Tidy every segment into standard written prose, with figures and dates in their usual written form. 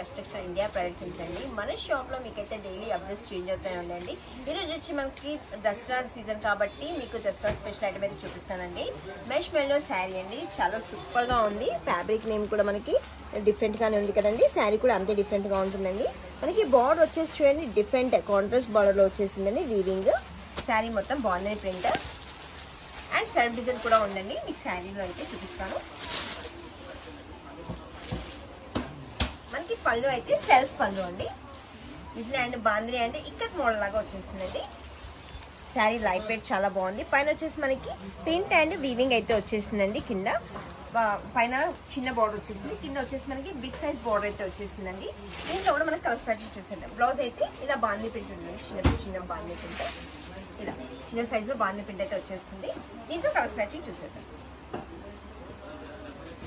First textile India private limited అండి. మన షాప్లో మీకైతే డైలీ అప్డేట్స్ చేంజ్ అవుతాయి ఉండండి. ఈరోజు వచ్చి మనకి దసరా సీజన్ కాబట్టి మీకు దసరా స్పెషల్ ఐటమ్ అయితే చూపిస్తానండి. మెష్ మెల్లో శారీ అండి, చాలా సూపర్గా ఉంది. ఫ్యాబ్రిక్ నేమ్ కూడా మనకి డిఫరెంట్గానే ఉంది కదండి. శారీ కూడా అంతే డిఫరెంట్గా ఉంటుందండి. మనకి బార్డర్ వచ్చేసి చూడండి, డిఫరెంట్ కాంట్రాస్ట్ బార్డర్లో వచ్చేసిందండి. వీవింగ్ శారీ మొత్తం బాగుంది ప్రింట్ అండ్ సెల్ఫ్ డిజైన్ కూడా ఉందండి. మీకు శారీలో అయితే చూపిస్తాను. మనకి పళ్ళు అయితే సెల్ఫ్ పళ్ళు అండి. డిజైన్ అండ్ బాంద్రీ అంటే ఇక్కత్ మోడల్ లాగా వచ్చేస్తుందండి. శారీ లైట్ వెయిట్ చాలా బాగుంది. పైన వచ్చేసి మనకి ప్రింట్ అండ్ వీవింగ్ అయితే వచ్చేసిందండి. కింద పైన చిన్న బార్డర్ వచ్చేసింది, కింద వచ్చేసి మనకి బిగ్ సైజ్ బార్డర్ అయితే వచ్చేసిందండి. దీంట్లో కూడా మనకి కలర్ స్పాచెస్ చూసేద్దాం. బ్లౌజ్ అయితే ఇలా బాందీ ప్రింట్ ఉంటుంది, చిన్న బాందీ ప్రింట్, ఇలా చిన్న సైజులో బాందీ ప్రింట్ అయితే వచ్చేస్తుంది. దీంట్లో కలర్ స్పాచింగ్ చూసేద్దాం.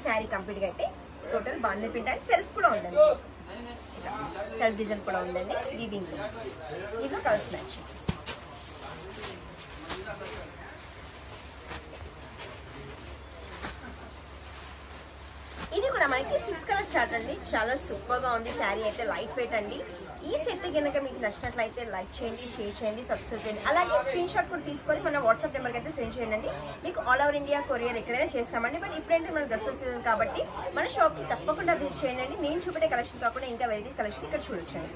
శారీ కంప్లీట్గా అయితే టోటల్ బాందీ ప్రింట్ అండ్ సెల్ఫ్ కూడా ఉందండి. సెల్ఫ్ డిజైన్ కూడా ఉందండి. వీవింగ్ దీంట్లో కలర్ మ్యాచింగ్. ఇది కూడా మనకి 6 కలర్ చార్ట్ అండి. చాలా సూపర్ గా ఉంది. శారీ అయితే లైట్ వెయిట్ అండి. ఈ సెట్ కనుక మీకు నచ్చినట్లయితే లైక్ చేయండి, షేర్ చేయండి, సబ్స్క్రైబ్ చేయండి. అలాగే స్క్రీన్ షాట్ కూడా తీసుకొని మన వాట్సాప్ నెంబర్కి అయితే సెండ్ చేయండి. మీకు ఆల్ ఓవర్ ఇండియా కొరియర్ ఎక్కడైనా చేస్తామండి. బట్ ఇప్పుడైతే మన దసరా సీజన్ కాబట్టి మన షాప్కి తప్పకుండా విజిట్ చేయండి. నేను చూపెట్టే కలెక్షన్ కాకుండా ఇంకా వెరైటీ కలెక్షన్ ఇక్కడ చూడొచ్చండి.